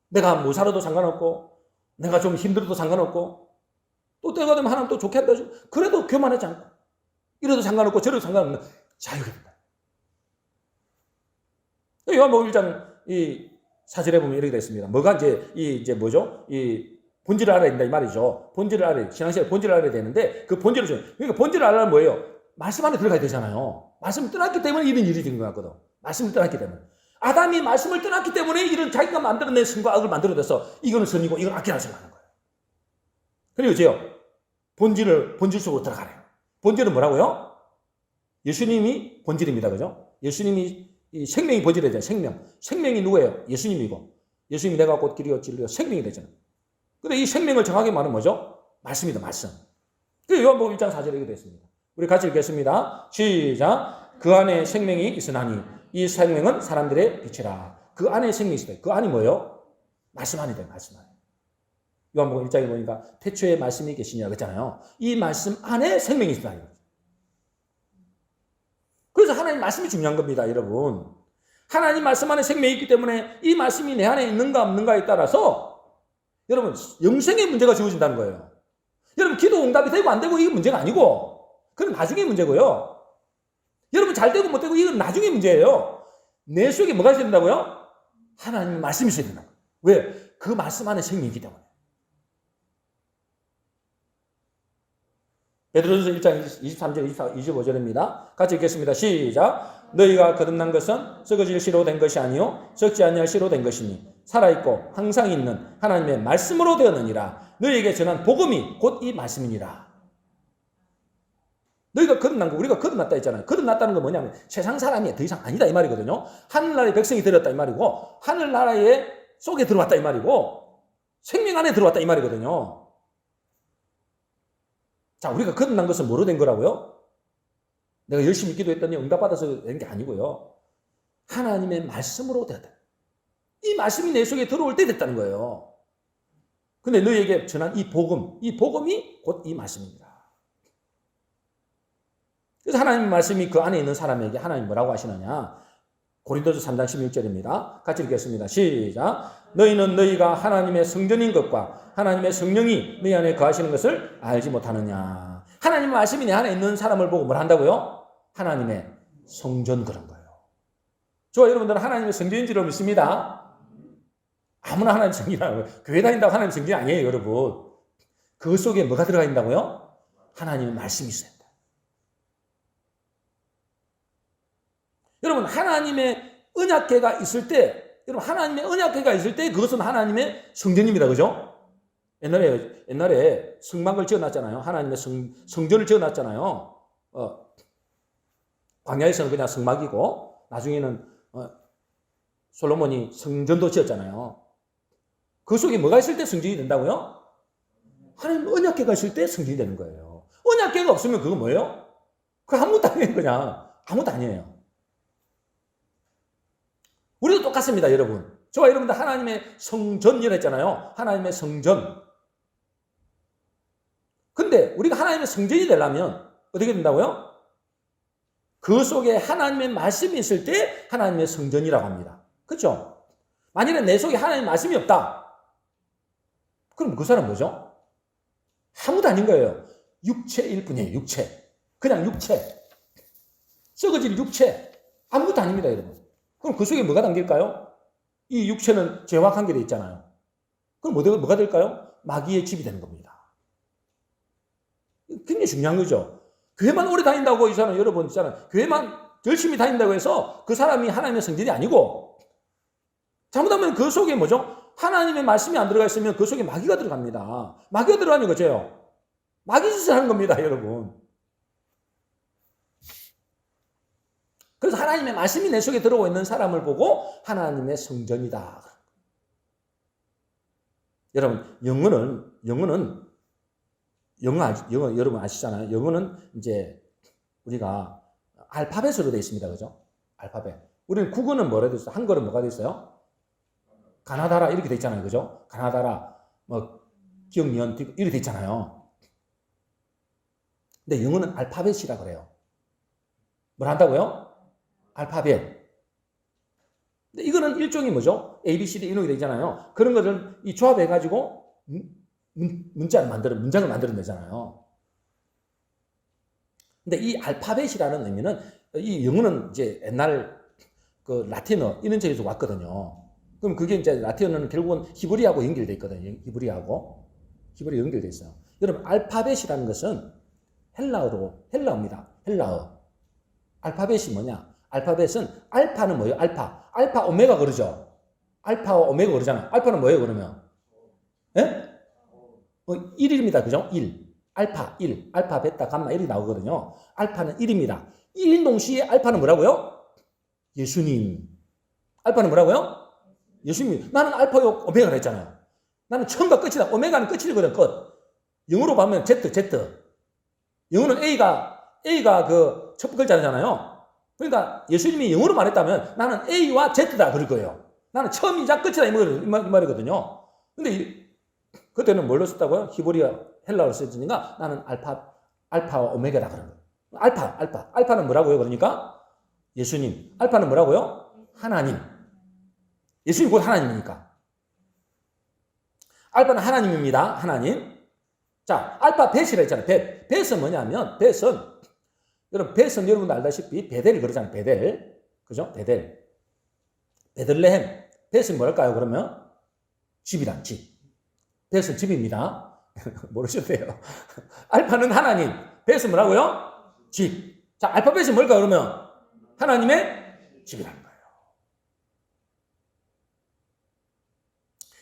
내가 뭐 살아도 상관없고, 내가 좀 힘들어도 상관없고, 또 때가 되면 하나님 또 좋게 한다. 그래도 교만하지 않고, 이래도 상관없고, 저래도 상관없는 자유가 된다. 요한복음 1장 이 4절에 보면 이렇게 되어 있습니다. 뭐가 이제 뭐죠? 이 본질을 알아야 된다 이 말이죠. 본질을 알아야 돼. 신앙생활 본질을 알아야 되는데 그 본질을 그러니까 본질을 알아야 뭐예요? 말씀 안에 들어가야 되잖아요. 말씀을 떠났기 때문에 이런 일이 된 것 같거든. 말씀을 떠났기 때문에. 아담이 말씀을 떠났기 때문에 이런 자기가 만들어낸 선과 악을 만들어내서 이거는 선이고 이건 악이라고 생각하는 거예요. 그리고 이제요. 본질 속으로 들어가래요. 본질은 뭐라고요? 예수님이 본질입니다. 그죠? 예수님이 이 생명이 본질이 되잖아요. 생명이 누구예요? 예수님이고. 예수님이 내가 곧 길이요 진리요 생명이 되잖아요. 근데 이 생명을 정확히 말하면 뭐죠? 말씀이다, 말씀. 그 요한복음 1장 4절에 이렇게 되어 있습니다. 우리 같이 읽겠습니다. 시작. 그 안에 생명이 있으나니 이 생명은 사람들의 빛이라. 그 안에 생명이 있어요. 그 안이 뭐예요? 말씀 안이 돼요, 말씀 안에. 요한복음 1장에 보니까 태초에 말씀이 계시냐고 그랬잖아요. 이 말씀 안에 생명이 있다. 그래서 하나님 말씀이 중요한 겁니다, 여러분. 하나님 말씀 안에 생명이 있기 때문에 이 말씀이 내 안에 있는가 없는가에 따라서 여러분 영생의 문제가 지어진다는 거예요. 여러분 기도 응답이 되고 안 되고 이게 문제가 아니고 그건 나중의 문제고요. 여러분 잘 되고 못 되고 이건 나중의 문제예요. 내 속에 뭐가 있어야 된다고요? 하나님의 말씀이 있어야 된다고. 왜? 그 말씀 안에 생명이 있기 때문에. 베드로전서 1장 23절 25절입니다. 같이 읽겠습니다. 시작. 너희가 거듭난 것은 썩어질 씨로 된 것이 아니요 썩지 아니할 씨로 된 것이니 살아있고 항상 있는 하나님의 말씀으로 되었느니라. 너희에게 전한 복음이 곧 이 말씀이니라. 너희가 거듭난 거 우리가 거듭났다 했잖아요. 거듭났다는 건 뭐냐면 세상 사람이 더 이상 아니다 이 말이거든요. 하늘나라의 백성이 되었다 이 말이고 하늘나라의 속에 들어왔다 이 말이고 생명 안에 들어왔다 이 말이거든요. 자, 우리가 거듭난 것은 뭐로 된 거라고요? 내가 열심히 기도했더니 응답받아서 된 게 아니고요. 하나님의 말씀으로 되었다. 이 말씀이 내 속에 들어올 때 됐다는 거예요. 근데 너희에게 전한 이 복음이 곧 이 말씀입니다. 그래서 하나님의 말씀이 그 안에 있는 사람에게 하나님 뭐라고 하시느냐? 고린도서 3장 16절입니다. 같이 읽겠습니다. 시작. 너희는 너희가 하나님의 성전인 것과 하나님의 성령이 너희 안에 거하시는 것을 알지 못하느냐. 하나님의 말씀이 내 안에 있는 사람을 보고 뭘 한다고요? 하나님의 성전 그런 거예요. 저와 여러분들은 하나님의 성전인 줄 믿습니다. 아무나 하나님 성전이라고요. 교회 다닌다고 하나님 성전이 아니에요, 여러분. 그 속에 뭐가 들어가 있다고요? 하나님의 말씀이 있어야 된다. 여러분, 하나님의 언약궤가 있을 때, 여러분, 하나님의 언약궤가 있을 때 그것은 하나님의 성전입니다. 그죠? 옛날에 성막을 지어놨잖아요. 하나님의 성전을 지어놨잖아요. 광야에서는 그냥 성막이고, 나중에는 솔로몬이 성전도 지었잖아요. 그 속에 뭐가 있을 때 성전이 된다고요? 하나님 언약궤가 있을 때 성전이 되는 거예요. 언약궤가 없으면 그거 뭐예요? 그거 아무것도 아니에요. 그냥 아무것도 아니에요. 우리도 똑같습니다, 여러분. 저와 여러분들 하나님의 성전이라 했잖아요. 하나님의 성전. 근데 우리가 하나님의 성전이 되려면 어떻게 된다고요? 그 속에 하나님의 말씀이 있을 때 하나님의 성전이라고 합니다. 그렇죠? 만일에 내 속에 하나님의 말씀이 없다. 그럼 그 사람 뭐죠? 아무도 아닌 거예요. 육체일 뿐이에요. 육체. 그냥 육체. 썩어질 육체. 아무것도 아닙니다, 여러분. 그럼 그 속에 뭐가 담길까요? 이 육체는 죄와 관계되어 있잖아요. 그럼 뭐가 될까요? 마귀의 집이 되는 겁니다. 굉장히 중요한 거죠. 교회만 오래 다닌다고 이 사람 여러분 있잖아요. 교회만 열심히 다닌다고 해서 그 사람이 하나님의 성전이 아니고 잘못하면 그 속에 뭐죠? 하나님의 말씀이 안 들어가 있으면 그 속에 마귀가 들어갑니다. 마귀가 들어가는 거죠. 마귀 짓을 하는 겁니다, 여러분. 그래서 하나님의 말씀이 내 속에 들어오고 있는 사람을 보고 하나님의 성전이다. 여러분, 영어는 영어 여러분 아시잖아요. 영어는 이제 우리가 알파벳으로 되어 있습니다. 그죠? 알파벳. 우리는 국어는 뭐라 되어 있어요? 한글은 뭐가 되어 있어요? 가나다라 이렇게 되어 있잖아요. 그죠? 가나다라, 기억니은 이렇게 되어 있잖아요. 근데 영어는 알파벳이라 그래요. 뭘 한다고요? 알파벳. 근데 이거는 일종의 뭐죠? A, B, C, D 이런 게 되잖아요. 그런 것을 이 조합해가지고 문장을 만들어내면 되잖아요. 근데 이 알파벳이라는 의미는 이 영어는 이제 옛날 그 라틴어 이런 쪽에서 왔거든요. 그럼 그게 이제 라틴어는 결국은 히브리하고 연결돼 있거든요. 히브리하고 연결돼 있어요. 여러분 알파벳이라는 것은 헬라어입니다. 헬라어. 알파벳이 뭐냐? 알파벳은 알파는 뭐예요? 알파 오메가 그러죠. 알파와 오메가 그러잖아. 알파는 뭐예요? 그러면 예? 1입니다. 그죠? 1. 알파 1. 알파 베타 감마 1이 나오거든요. 알파는 1입니다. 1인 동시에 알파는 뭐라고요? 예수님. 알파는 뭐라고요? 예수님. 나는 알파요 오메가라 했잖아요. 나는 처음과 끝이다. 오메가는 끝이거든. 끝. 영어로 보면 Z. 영어는 A가 그 첫 글자잖아요. 그러니까 예수님이 영어로 말했다면 나는 A와 Z다 그럴 거예요. 나는 처음이자 끝이다 이 말이거든요. 근데 그때는 뭘로 썼다고요? 히브리어 헬라어로 썼으니까 나는 알파와 오메가다 그런 거예요. 알파는 뭐라고요? 그러니까 예수님. 알파는 뭐라고요? 하나님. 예수님 곧 하나님이니까. 알파는 하나님입니다. 하나님. 자, 알파 벳이라 했잖아요. 벳은 뭐냐면 벳은 여러분도 알다시피 베델을 그러잖아요. 베델. 그죠? 베들레헴. 벳은 뭐랄까요? 그러면 집이란 집. 벳은 집입니다. 모르셔도 돼요. 알파는 하나님. 벳은 뭐라고요? 집. 자, 알파벳이 뭘까요? 그러면 하나님의 집이라는 거예요.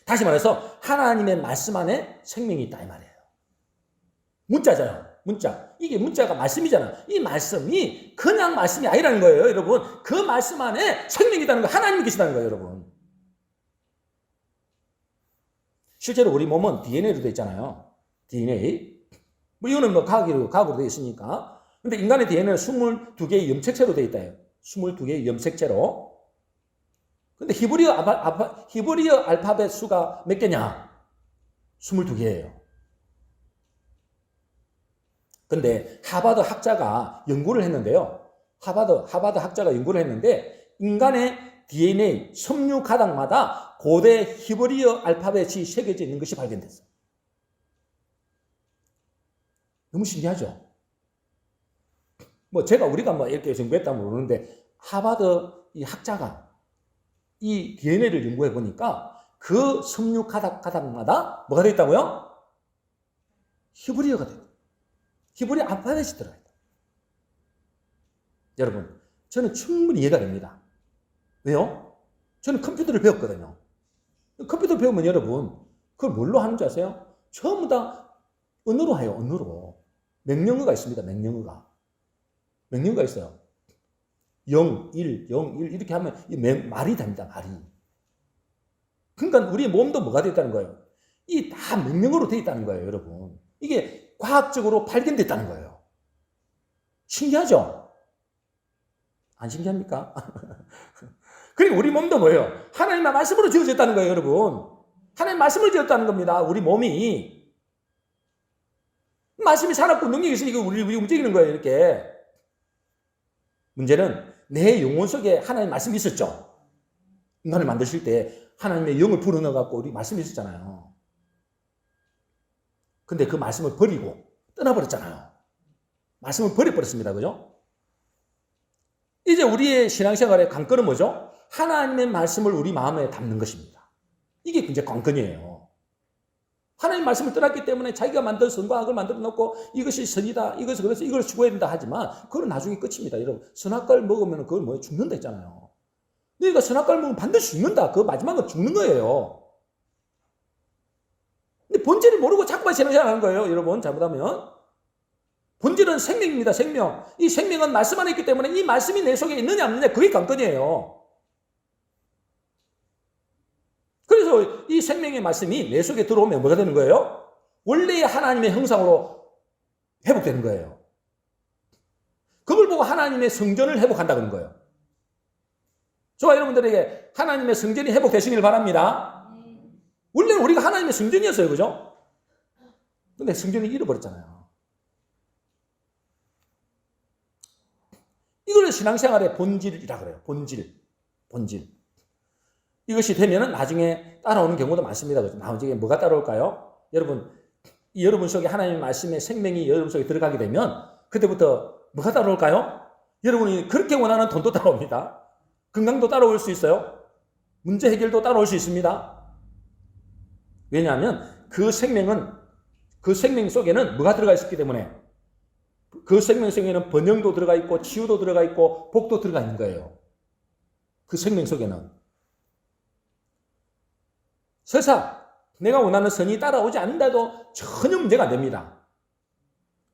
다시 말해서 하나님의 말씀 안에 생명이 있다 이 말이에요. 문자잖아요. 문자. 이게 문자가 말씀이잖아. 이 말씀이 그냥 말씀이 아니라는 거예요, 여러분. 그 말씀 안에 생명이 있다는 거, 하나님이 계시다는 거예요, 여러분. 실제로 우리 몸은 DNA로 되어 있잖아요. DNA. 이거는 과학으로 되어 있으니까. 근데 인간의 DNA는 22개의 염색체로 되어 있다. 22개의 염색체로. 근데 히브리어 알파벳 수가 몇 개냐? 22개예요. 근데 하버드 학자가 연구를 했는데요. 하버드 학자가 연구를 했는데 인간의 DNA 섬유 가닥마다 고대 히브리어 알파벳이 새겨져 있는 것이 발견됐어요. 너무 신기하죠? 우리가 이렇게 연구했다면 모르는데 하버드 이 학자가 이 DNA를 연구해 보니까 그 섬유 가닥마다 뭐가 되어 있다고요? 히브리어가 되어 있어요. 히브리 알파벳이 들어있다. 여러분, 저는 충분히 이해가 됩니다. 왜요? 저는 컴퓨터를 배웠거든요. 컴퓨터 배우면 여러분, 그걸 뭘로 하는 줄 아세요? 전부 다 언어로 해요, 언어로. 명령어가 있습니다, 명령어가 있어요. 0, 1, 0, 1 이렇게 하면 말이 됩니다, 말이. 그러니까 우리 몸도 뭐가 되어 있다는 거예요? 이 다 명령어로 되어 있다는 거예요, 여러분. 이게 과학적으로 발견됐다는 거예요. 신기하죠? 안 신기합니까? 그리고 우리 몸도 뭐예요? 하나님의 말씀으로 지어졌다는 거예요, 여러분. 하나님의 말씀으로 지었다는 겁니다. 우리 몸이. 말씀이 살았고 능력이 있으니까 우리 움직이는 거예요, 이렇게. 문제는 내 영혼 속에 하나님의 말씀이 있었죠. 인간을 만드실 때 하나님의 영을 불어넣어갖고 우리 말씀이 있었잖아요. 근데 그 말씀을 버리고 떠나버렸잖아요. 말씀을 버려버렸습니다. 그죠? 이제 우리의 신앙생활의 관건은 뭐죠? 하나님의 말씀을 우리 마음에 담는 것입니다. 이게 이제 관건이에요. 하나님 말씀을 떠났기 때문에 자기가 만든 선과 악을 만들어 놓고 이것이 선이다, 그래서 이걸 추구해야 된다 하지만 그건 나중에 끝입니다. 여러분, 선악과를 먹으면 그걸 죽는다 했잖아요. 너희가 선악과를 먹으면 반드시 죽는다. 그 마지막은 죽는 거예요. 근데 본질을 모르고 자꾸만 신앙생활하는 거예요. 여러분, 잘못하면. 본질은 생명입니다. 생명. 이 생명은 말씀 안에 있기 때문에 이 말씀이 내 속에 있느냐 없느냐 그게 관건이에요. 그래서 이 생명의 말씀이 내 속에 들어오면 뭐가 되는 거예요? 원래의 하나님의 형상으로 회복되는 거예요. 그걸 보고 하나님의 성전을 회복한다는 거예요. 저와 여러분들에게 하나님의 성전이 회복되시길 바랍니다. 원래는 우리가 하나님의 성전이었어요. 그죠? 근데 성전을 잃어버렸잖아요. 이걸 신앙생활의 본질이라 그래요. 본질. 이것이 되면은 나중에 따라오는 경우도 많습니다. 나중에 뭐가 따라올까요? 여러분 속에 하나님의 말씀의 생명이 여러분 속에 들어가게 되면 그때부터 뭐가 따라올까요? 여러분이 그렇게 원하는 돈도 따라옵니다. 건강도 따라올 수 있어요. 문제 해결도 따라올 수 있습니다. 왜냐하면 그 생명 속에는 뭐가 들어가 있기 때문에 그 생명 속에는 번영도 들어가 있고 치유도 들어가 있고 복도 들어가 있는 거예요. 그 생명 속에는. 설사 내가 원하는 선이 따라오지 않는다도 전혀 문제가 안 됩니다.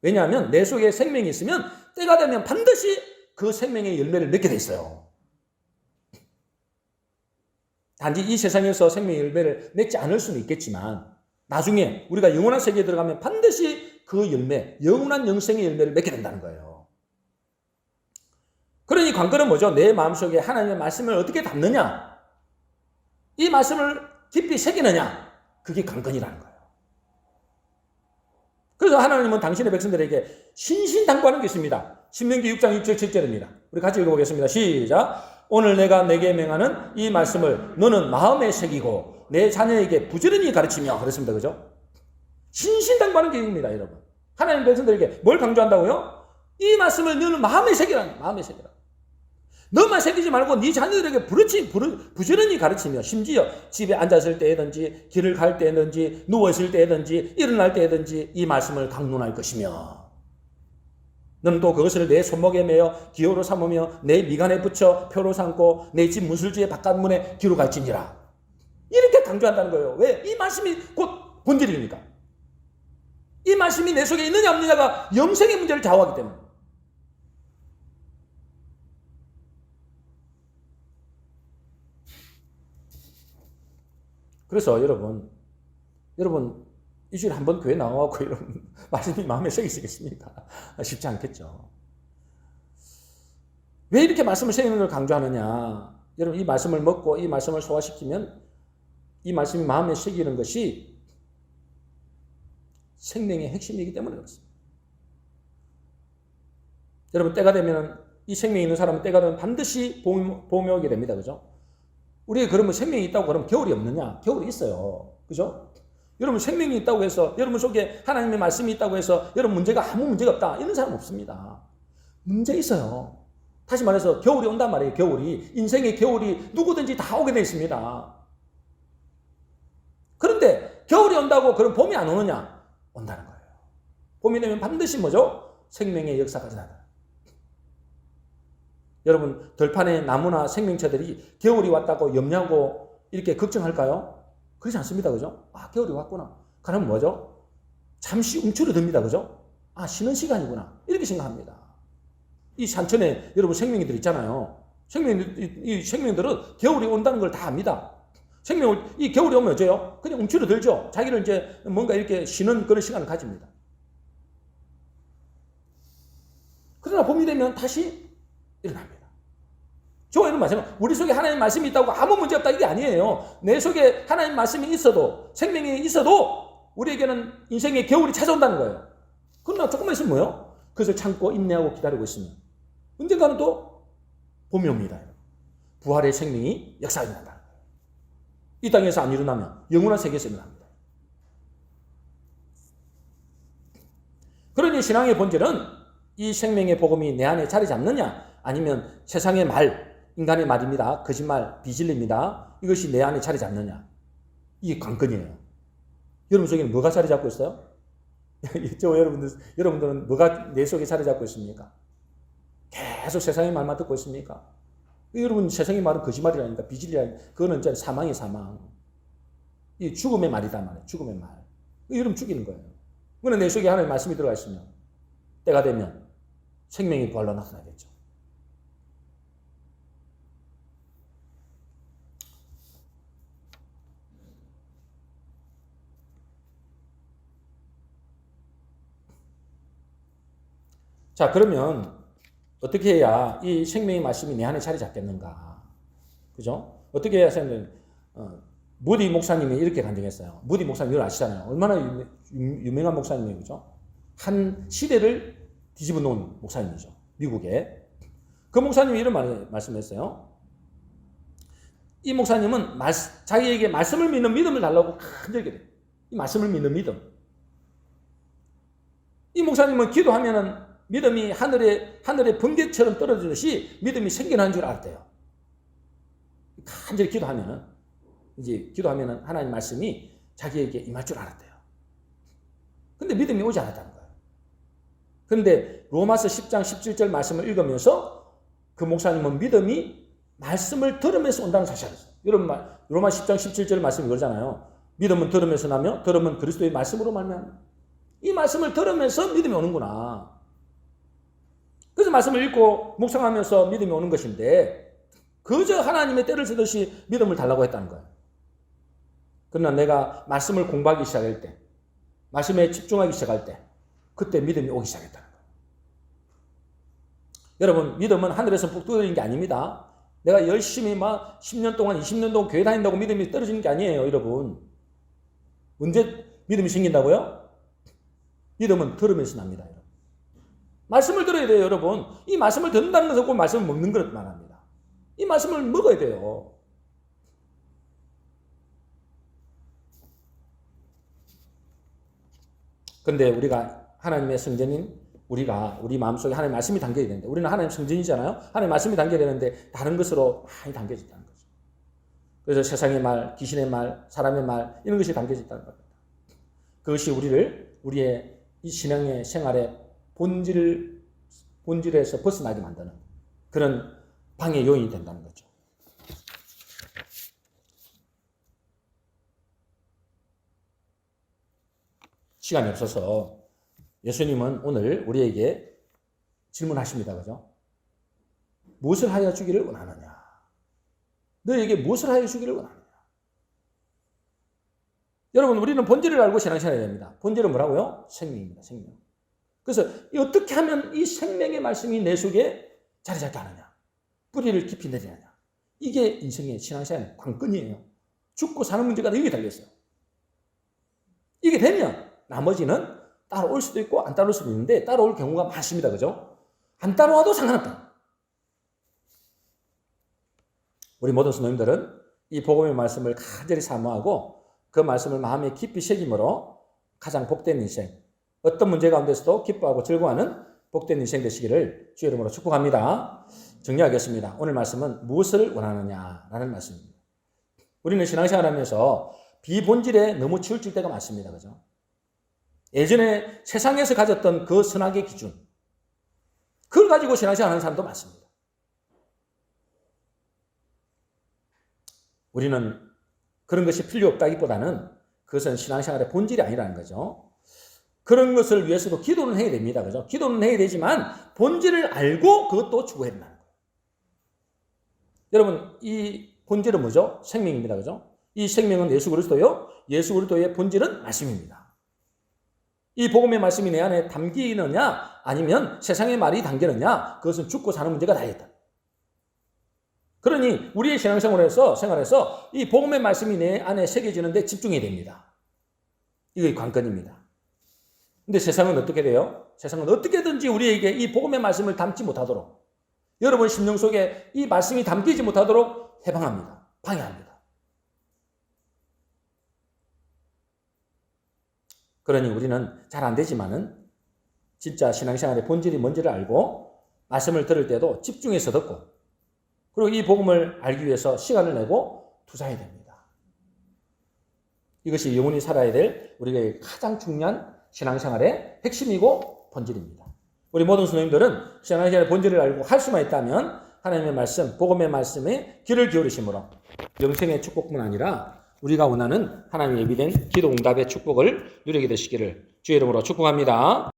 왜냐하면 내 속에 생명이 있으면 때가 되면 반드시 그 생명의 열매를 맺게 돼 있어요. 단지 이 세상에서 생명의 열매를 맺지 않을 수는 있겠지만 나중에 우리가 영원한 세계에 들어가면 반드시 그 열매, 영원한 영생의 열매를 맺게 된다는 거예요. 그러니 관건은 뭐죠? 내 마음속에 하나님의 말씀을 어떻게 담느냐? 이 말씀을 깊이 새기느냐? 그게 관건이라는 거예요. 그래서 하나님은 당신의 백성들에게 신신당부하는 게 있습니다. 신명기 6장 6절 7절입니다. 우리 같이 읽어보겠습니다. 시작. 오늘 내가 내게 명하는 이 말씀을 너는 마음에 새기고 내 자녀에게 부지런히 가르치며 그랬습니다. 그죠? 신신당부하는 계획입니다, 여러분. 하나님 백성들에게 뭘 강조한다고요? 이 말씀을 너는 마음에 새기라. 마음에 새기라. 너만 새기지 말고 네 자녀들에게 부지런히 가르치며 심지어 집에 앉았을 때든지 길을 갈 때든지 누워있을 때든지 일어날 때든지 이 말씀을 강론할 것이며 너는 또 그것을 내 손목에 매어 기호로 삼으며 내 미간에 붙여 표로 삼고 내 집 문술지의 바깥문에 기록할지니라. 이렇게 강조한다는 거예요. 왜? 이 말씀이 곧 본질이니까. 이 말씀이 내 속에 있느냐 없느냐가 영생의 문제를 좌우하기 때문에. 그래서 여러분 일주일에 한 번 교회 나와갖고 이런 말씀이 마음에 새기시겠습니까? 쉽지 않겠죠. 왜 이렇게 말씀을 새기는 걸 강조하느냐? 여러분 이 말씀을 먹고 이 말씀을 소화시키면 이 말씀이 마음에 새기는 것이 생명의 핵심이기 때문에 그렇습니다. 여러분 때가 되면 이 생명이 있는 사람은 때가 되면 반드시 봄이 오게 됩니다. 그죠? 우리가 그러면 생명이 있다고 그러면 겨울이 없느냐? 겨울이 있어요. 그죠? 여러분 생명이 있다고 해서 여러분 속에 하나님의 말씀이 있다고 해서 여러분 아무 문제가 없다. 이런 사람 없습니다. 문제 있어요. 다시 말해서 겨울이 온단 말이에요. 겨울이. 인생의 겨울이 누구든지 다 오게 되어 있습니다. 그런데 겨울이 온다고 그럼 봄이 안 오느냐? 온다는 거예요. 봄이 되면 반드시 뭐죠? 생명의 역사가 일어나다. 여러분 들판의 나무나 생명체들이 겨울이 왔다고 염려하고 이렇게 걱정할까요? 그렇지 않습니다. 그죠? 아 겨울이 왔구나. 그러면 뭐죠? 잠시 움츠러듭니다. 그죠? 아 쉬는 시간이구나. 이렇게 생각합니다. 이 산천에 여러분 생명이들 있잖아요. 이 생명들은 겨울이 온다는 걸 다 압니다. 이 겨울이 오면 어째요? 그냥 움츠러들죠. 자기를 이제 뭔가 이렇게 쉬는 그런 시간을 가집니다. 그러나 봄이 되면 다시 일어납니다. 저와 여러분 마찬가지. 우리 속에 하나님 말씀이 있다고 아무 문제 없다 이게 아니에요. 내 속에 하나님 말씀이 있어도 생명이 있어도 우리에게는 인생의 겨울이 찾아온다는 거예요. 그러나 조금만 있으면 뭐예요? 그것을 참고 인내하고 기다리고 있으면 언젠가는 또 봄이 옵니다. 부활의 생명이 역사가 일어난다. 이 땅에서 안 일어나면 영원한 세계에서 일어납니다. 그러니 신앙의 본질은 이 생명의 복음이 내 안에 자리 잡느냐 아니면 세상의 말, 인간의 말입니다. 거짓말, 비진리입니다. 이것이 내 안에 자리 잡느냐. 이게 관건이에요. 여러분 속에는 뭐가 자리 잡고 있어요? 여러분들은 뭐가 내 속에 자리 잡고 있습니까? 계속 세상의 말만 듣고 있습니까? 여러분 세상의 말은 거짓말이라니까 비질이라니까 그거는 이제 사망이 사망. 이 죽음의 말이다 말이에요. 죽음의 말. 여러분 죽이는 거예요. 그러나 내 속에 하나님의 말씀이 들어가 있으면 때가 되면 생명이 부활로 나타나겠죠. 자, 그러면 어떻게 해야 이 생명의 말씀이 내 안에 자리 잡겠는가? 그죠? 어떻게 해야 생명, 무디 목사님이 이렇게 간증했어요. 무디 목사님 이걸 아시잖아요. 얼마나 유명한 목사님이에요. 그죠? 한 시대를 뒤집어 놓은 목사님이죠. 미국에. 그 목사님이 이런 말씀했어요. 이 목사님은 자기에게 말씀을 믿는 믿음을 달라고 간절히 그래요. 이 말씀을 믿는 믿음. 이 목사님은 기도하면은 믿음이 하늘의 번개처럼 떨어지듯이 믿음이 생겨난 줄 알았대요. 간절히 기도하면은 하나님 말씀이 자기에게 임할 줄 알았대요. 근데 믿음이 오지 않았다는 거예요. 그런데 로마서 10장 17절 말씀을 읽으면서 그 목사님은 믿음이 말씀을 들으면서 온다는 사실을 했어요. 여러분 로마 10장 17절 말씀이 그러잖아요. 믿음은 들으면서 나며 들으면 그리스도의 말씀으로 말미암아. 이 말씀을 들으면서 믿음이 오는구나. 그래서 말씀을 읽고 묵상하면서 믿음이 오는 것인데 그저 하나님의 때를 쓰듯이 믿음을 달라고 했다는 거예요. 그러나 내가 말씀을 공부하기 시작할 때, 말씀에 집중하기 시작할 때 그때 믿음이 오기 시작했다는 거예요. 여러분, 믿음은 하늘에서 푹 떨어지는 게 아닙니다. 내가 열심히 막 10년 동안 20년 동안 교회 다닌다고 믿음이 떨어지는 게 아니에요. 여러분, 언제 믿음이 생긴다고요? 믿음은 들으면서 납니다. 여러분. 말씀을 들어야 돼요. 여러분, 이 말씀을 듣는다는 것은 꼭 말씀을 먹는 것만 합니다. 이 말씀을 먹어야 돼요. 근데 우리가 하나님의 성전인 우리 마음속에 하나님의 말씀이 담겨야 되는데 우리는 하나님 성전이잖아요. 하나님의 말씀이 담겨야 되는데 다른 것으로 많이 담겨졌다는 거죠. 그래서 세상의 말, 귀신의 말, 사람의 말 이런 것이 담겨졌다는 겁니다. 그것이 우리의 이 신앙의 생활의 본질에서 벗어나게 만드는 그런 방해 요인이 된다는 거죠. 시간이 없어서 예수님은 오늘 우리에게 질문하십니다. 그죠? 무엇을 하여 주기를 원하느냐? 너에게 무엇을 하여 주기를 원하느냐? 여러분, 우리는 본질을 알고 신앙생활을 해야 됩니다. 본질은 뭐라고요? 생명입니다. 생명. 그래서 어떻게 하면 이 생명의 말씀이 내 속에 자리 잡게 하느냐? 뿌리를 깊이 내리느냐? 이게 인생의 신앙생활의 관건이에요. 죽고 사는 문제가 여기 달려있어요. 이게 되면 나머지는 따라올 수도 있고 안 따라올 수도 있는데 따라올 경우가 많습니다. 그죠? 안 따라와도 상관없다. 우리 모든 성도님들은 이 복음의 말씀을 간절히 사모하고 그 말씀을 마음에 깊이 새김으로 가장 복된 인생, 어떤 문제 가운데서도 기뻐하고 즐거워하는 복된 인생 되시기를 주의 이름으로 축복합니다. 정리하겠습니다. 오늘 말씀은 무엇을 원하느냐라는 말씀입니다. 우리는 신앙생활하면서 비본질에 너무 치우칠 때가 많습니다. 그죠? 예전에 세상에서 가졌던 그 선악의 기준, 그걸 가지고 신앙생활 하는 사람도 많습니다. 우리는 그런 것이 필요 없다기보다는 그것은 신앙생활의 본질이 아니라는 거죠. 그런 것을 위해서도 기도는 해야 됩니다. 그죠? 기도는 해야 되지만 본질을 알고 그것도 추구해야 된다는 거예요. 여러분, 이 본질은 뭐죠? 생명입니다. 그죠? 이 생명은 예수 그리스도요. 예수 그리스도의 본질은 말씀입니다. 이 복음의 말씀이 내 안에 담기느냐 아니면 세상의 말이 담기느냐 그것은 죽고 사는 문제가 다르다. 그러니 우리의 신앙생활에서 이 복음의 말씀이 내 안에 새겨지는데 집중해야 됩니다. 이게 관건입니다. 근데 세상은 어떻게 돼요? 세상은 어떻게든지 우리에게 이 복음의 말씀을 담지 못하도록, 여러분 심령 속에 이 말씀이 담기지 못하도록 해방합니다. 방해합니다. 그러니 우리는 잘 안 되지만은 진짜 신앙생활의 본질이 뭔지를 알고 말씀을 들을 때도 집중해서 듣고 그리고 이 복음을 알기 위해서 시간을 내고 투자해야 됩니다. 이것이 영원히 살아야 될 우리의 가장 중요한 신앙생활의 핵심이고 본질입니다. 우리 모든 성도님들은 신앙생활의 본질을 알고 할 수만 있다면 하나님의 말씀, 복음의 말씀에 귀를 기울이심으로 영생의 축복뿐 아니라 우리가 원하는 하나님의 예비된 기도 응답의 축복을 누리게 되시기를 주의 이름으로 축복합니다.